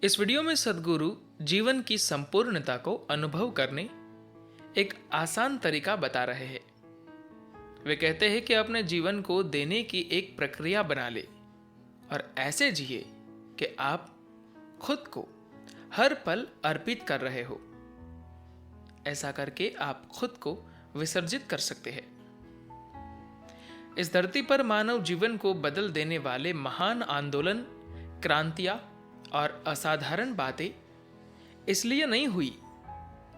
इस वीडियो में सद्गुरु जीवन की संपूर्णता को अनुभव करने एक आसान तरीका बता रहे हैं। वे कहते हैं कि अपने जीवन को देने की एक प्रक्रिया बना ले और ऐसे जिए कि आप खुद को हर पल अर्पित कर रहे हो। ऐसा करके आप खुद को विसर्जित कर सकते हैं। इस धरती पर मानव जीवन को बदल देने वाले महान आंदोलन, क्रांतियां और असाधारण बातें इसलिए नहीं हुई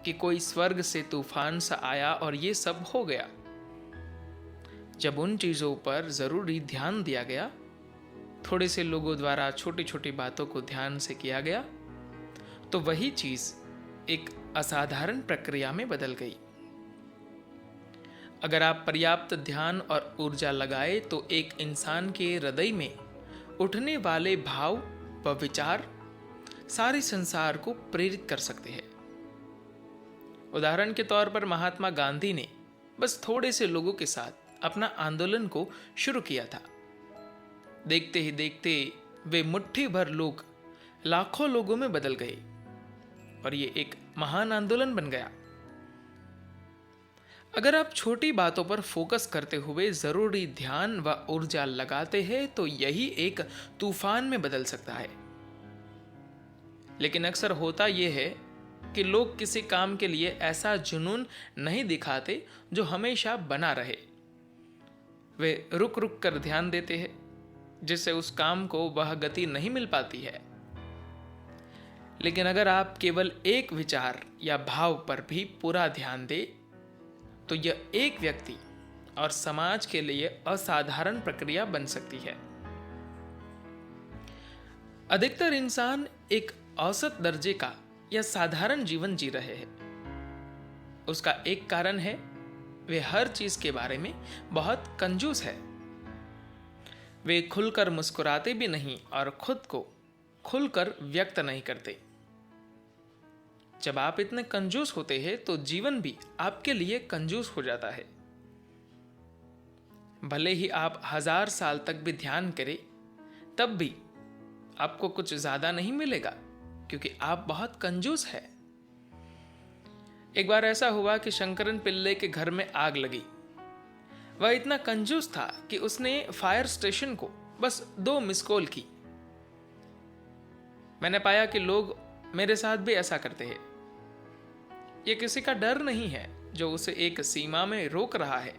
कि कोई स्वर्ग से तूफान सा आया और ये सब हो गया। जब उन चीजों पर जरूरी ध्यान दिया गया, थोड़े से लोगों द्वारा छोटी छोटी बातों को ध्यान से किया गया, तो वही चीज एक असाधारण प्रक्रिया में बदल गई। अगर आप पर्याप्त ध्यान और ऊर्जा लगाए तो एक इंसान के हृदय में उठने वाले भाव व विचार सारे संसार को प्रेरित कर सकते हैं। उदाहरण के तौर पर महात्मा गांधी ने बस थोड़े से लोगों के साथ अपना आंदोलन को शुरू किया था। देखते ही देखते वे मुट्ठी भर लोग लाखों लोगों में बदल गए और ये एक महान आंदोलन बन गया। अगर आप छोटी बातों पर फोकस करते हुए जरूरी ध्यान व ऊर्जा लगाते हैं तो यही एक तूफान में बदल सकता है। लेकिन अक्सर होता यह है कि लोग किसी काम के लिए ऐसा जुनून नहीं दिखाते जो हमेशा बना रहे। वे रुक रुक कर ध्यान देते हैं, जिससे उस काम को वह गति नहीं मिल पाती है। लेकिन अगर आप केवल एक विचार या भाव पर भी पूरा ध्यान दें तो यह एक व्यक्ति और समाज के लिए असाधारण प्रक्रिया बन सकती है। अधिकतर इंसान एक औसत दर्जे का या साधारण जीवन जी रहे हैं। उसका एक कारण है वे हर चीज के बारे में बहुत कंजूस है। वे खुलकर मुस्कुराते भी नहीं और खुद को खुलकर व्यक्त नहीं करते। जब आप इतने कंजूस होते हैं तो जीवन भी आपके लिए कंजूस हो जाता है। भले ही आप 1000 साल तक भी ध्यान करें, तब भी आपको कुछ ज्यादा नहीं मिलेगा, क्योंकि आप बहुत कंजूस है। एक बार ऐसा हुआ कि शंकरन पिल्ले के घर में आग लगी। वह इतना कंजूस था कि उसने फायर स्टेशन को बस 2 मिस कॉल की। मैंने पाया कि लोग मेरे साथ भी ऐसा करते हैं। ये किसी का डर नहीं है जो उसे एक सीमा में रोक रहा है।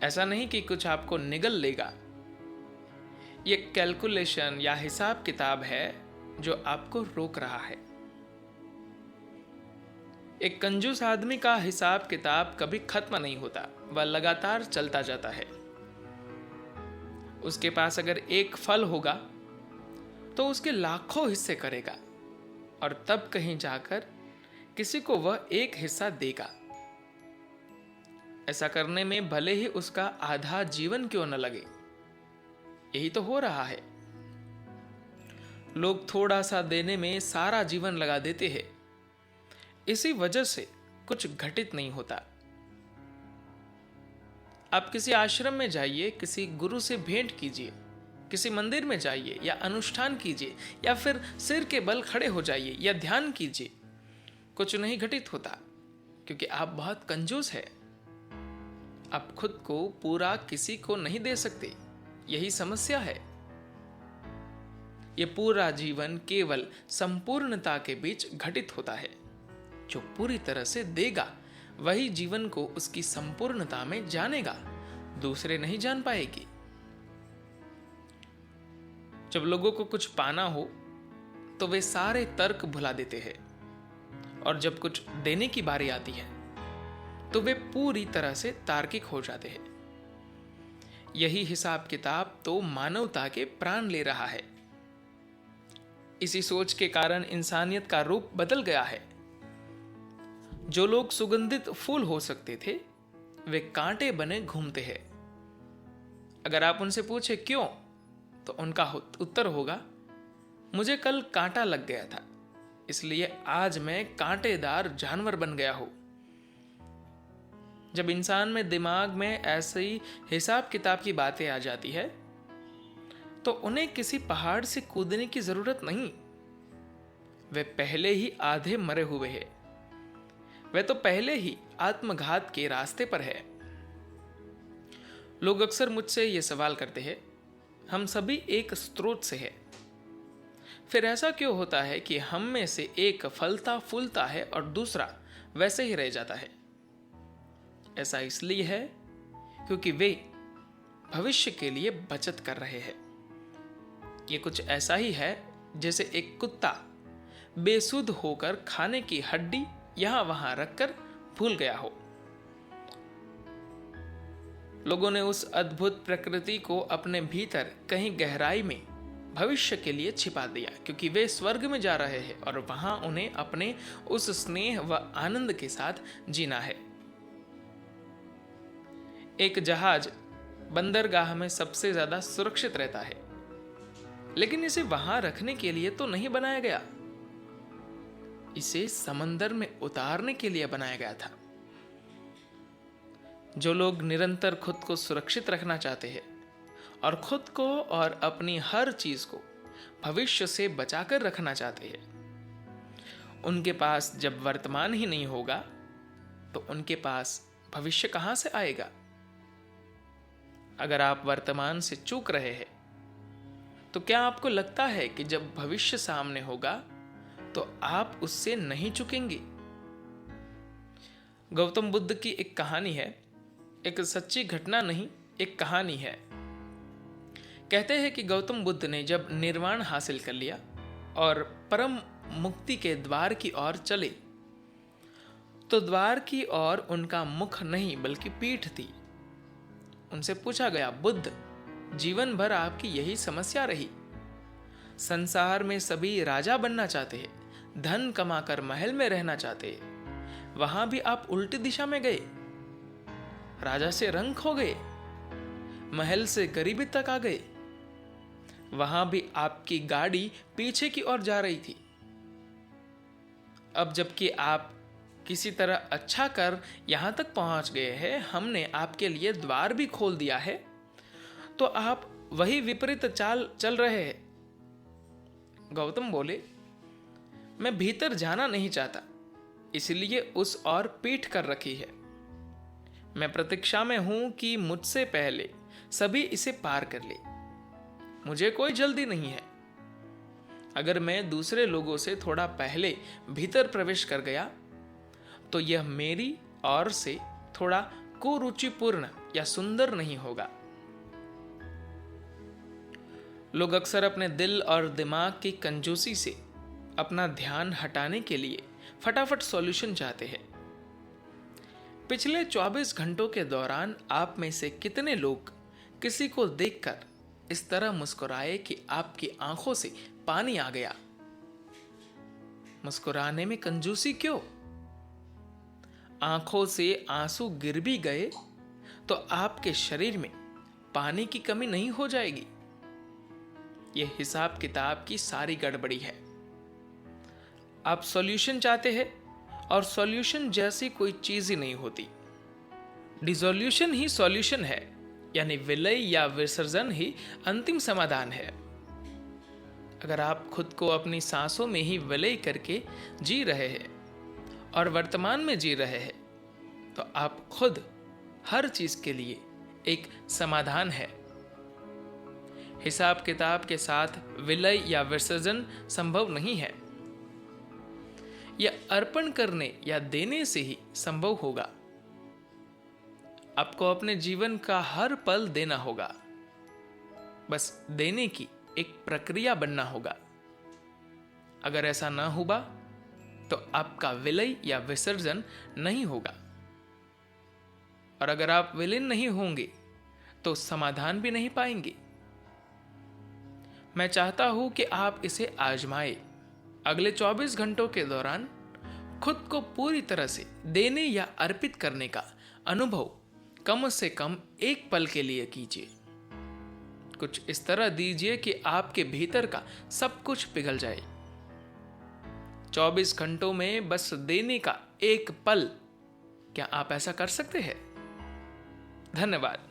ऐसा नहीं कि कुछ आपको निगल लेगा। ये कैलकुलेशन या हिसाब किताब है जो आपको रोक रहा है। एक कंजूस आदमी का हिसाब किताब कभी खत्म नहीं होता, वह लगातार चलता जाता है। उसके पास अगर एक फल होगा तो उसके लाखों हिस्से करेगा और तब कहीं जाकर किसी को वह एक हिस्सा देगा। ऐसा करने में भले ही उसका आधा जीवन क्यों न लगे। यही तो हो रहा है। लोग थोड़ा सा देने में सारा जीवन लगा देते हैं। इसी वजह से कुछ घटित नहीं होता। आप किसी आश्रम में जाइए, किसी गुरु से भेंट कीजिए, किसी मंदिर में जाइए या अनुष्ठान कीजिए, या फिर सिर के बल खड़े हो जाइए या ध्यान कीजिए, कुछ नहीं घटित होता, क्योंकि आप बहुत कंजूस है। आप खुद को पूरा किसी को नहीं दे सकते। यही समस्या है। यह पूरा जीवन केवल संपूर्णता के बीच घटित होता है। जो पूरी तरह से देगा वही जीवन को उसकी संपूर्णता में जानेगा, दूसरे नहीं जान पाएगी। जब लोगों को कुछ पाना हो तो वे सारे तर्क भुला देते हैं, और जब कुछ देने की बारी आती है तो वे पूरी तरह से तार्किक हो जाते हैं। यही हिसाब किताब तो मानवता के प्राण ले रहा है। इसी सोच के कारण इंसानियत का रूप बदल गया है। जो लोग सुगंधित फूल हो सकते थे, वे कांटे बने घूमते हैं। अगर आप उनसे पूछे क्यों, तो उनका उत्तर होगा, मुझे कल कांटा लग गया था, इसलिए आज मैं कांटेदार जानवर बन गया हूं। जब इंसान में दिमाग में ऐसी हिसाब किताब की बातें आ जाती है तो उन्हें किसी पहाड़ से कूदने की जरूरत नहीं, वे पहले ही आधे मरे हुए हैं। वे तो पहले ही आत्मघात के रास्ते पर है। लोग अक्सर मुझसे ये सवाल करते हैं, हम सभी एक स्रोत से हैं, फिर ऐसा क्यों होता है कि हम में से एक फलता फूलता है और दूसरा वैसे ही रह जाता है? ऐसा इसलिए है क्योंकि वे भविष्य के लिए बचत कर रहे हैं। ये कुछ ऐसा ही है जैसे एक कुत्ता बेसुध होकर खाने की हड्डी यहां वहां रखकर भूल गया हो। लोगों ने उस अद्भुत प्रकृति को अपने भीतर कहीं गहराई में भविष्य के लिए छिपा दिया, क्योंकि वे स्वर्ग में जा रहे हैं और वहां उन्हें अपने उस स्नेह व आनंद के साथ जीना है। एक जहाज बंदरगाह में सबसे ज्यादा सुरक्षित रहता है, लेकिन इसे वहां रखने के लिए तो नहीं बनाया गया। इसे समंदर में उतारने के लिए बनाया गया था। जो लोग निरंतर खुद को सुरक्षित रखना चाहते हैं और खुद को और अपनी हर चीज को भविष्य से बचाकर रखना चाहते हैं, उनके पास जब वर्तमान ही नहीं होगा तो उनके पास भविष्य कहां से आएगा? अगर आप वर्तमान से चूक रहे हैं तो क्या आपको लगता है कि जब भविष्य सामने होगा तो आप उससे नहीं चुकेंगे? गौतम बुद्ध की एक कहानी है, एक सच्ची घटना नहीं, एक कहानी है। कहते हैं कि गौतम बुद्ध ने जब निर्वाण हासिल कर लिया और परम मुक्ति के द्वार की ओर चले, तो द्वार की ओर उनका मुख नहीं बल्कि पीठ थी। उनसे पूछा गया, बुद्ध, जीवन भर आपकी यही समस्या रही। संसार में सभी राजा बनना चाहते हैं, धन कमाकर महल में रहना चाहते हैं, वहां भी आप उल्टी दिशा में गए, राजा से रंग खो गए, महल से गरीबी तक आ गए। वहां भी आपकी गाड़ी पीछे की ओर जा रही थी। अब जबकि आप किसी तरह अच्छा कर यहां तक पहुंच गए हैं, हमने आपके लिए द्वार भी खोल दिया है, तो आप वही विपरीत चाल चल रहे हैं। गौतम बोले, मैं भीतर जाना नहीं चाहता, इसलिए उस ओर पीठ कर रखी है। मैं प्रतीक्षा में हूं कि मुझसे पहले सभी इसे पार कर ले। मुझे कोई जल्दी नहीं है। अगर मैं दूसरे लोगों से थोड़ा पहले भीतर प्रवेश कर गया तो यह मेरी ओर से थोड़ा कुरुचिपूर्ण या सुंदर नहीं होगा। लोग अक्सर अपने दिल और दिमाग की कंजूसी से अपना ध्यान हटाने के लिए फटाफट सॉल्यूशन चाहते हैं। पिछले 24 घंटों के दौरान आप में से कितने लोग किसी को देखकर इस तरह मुस्कुराए कि आपकी आंखों से पानी आ गया? मुस्कुराने में कंजूसी क्यों? आंखों से आंसू गिर भी गए तो आपके शरीर में पानी की कमी नहीं हो जाएगी। यह हिसाब किताब की सारी गड़बड़ी है। आप सॉल्यूशन चाहते हैं और सॉल्यूशन जैसी कोई चीज ही नहीं होती। डिसोल्यूशन ही सॉल्यूशन है, यानी विलय या विसर्जन ही अंतिम समाधान है। अगर आप खुद को अपनी सांसों में ही विलय करके जी रहे हैं और वर्तमान में जी रहे हैं, तो आप खुद हर चीज के लिए एक समाधान है। हिसाब किताब के साथ विलय या विसर्जन संभव नहीं है। यह अर्पण करने या देने से ही संभव होगा। आपको अपने जीवन का हर पल देना होगा। बस देने की एक प्रक्रिया बनना होगा। अगर ऐसा ना हुआ तो आपका विलय या विसर्जन नहीं होगा, और अगर आप विलीन नहीं होंगे तो समाधान भी नहीं पाएंगे। मैं चाहता हूं कि आप इसे आजमाएं। अगले 24 घंटों के दौरान खुद को पूरी तरह से देने या अर्पित करने का अनुभव कम से कम एक पल के लिए कीजिए। कुछ इस तरह दीजिए कि आपके भीतर का सब कुछ पिघल जाए। 24 घंटों में बस देने का एक पल, क्या आप ऐसा कर सकते हैं? धन्यवाद।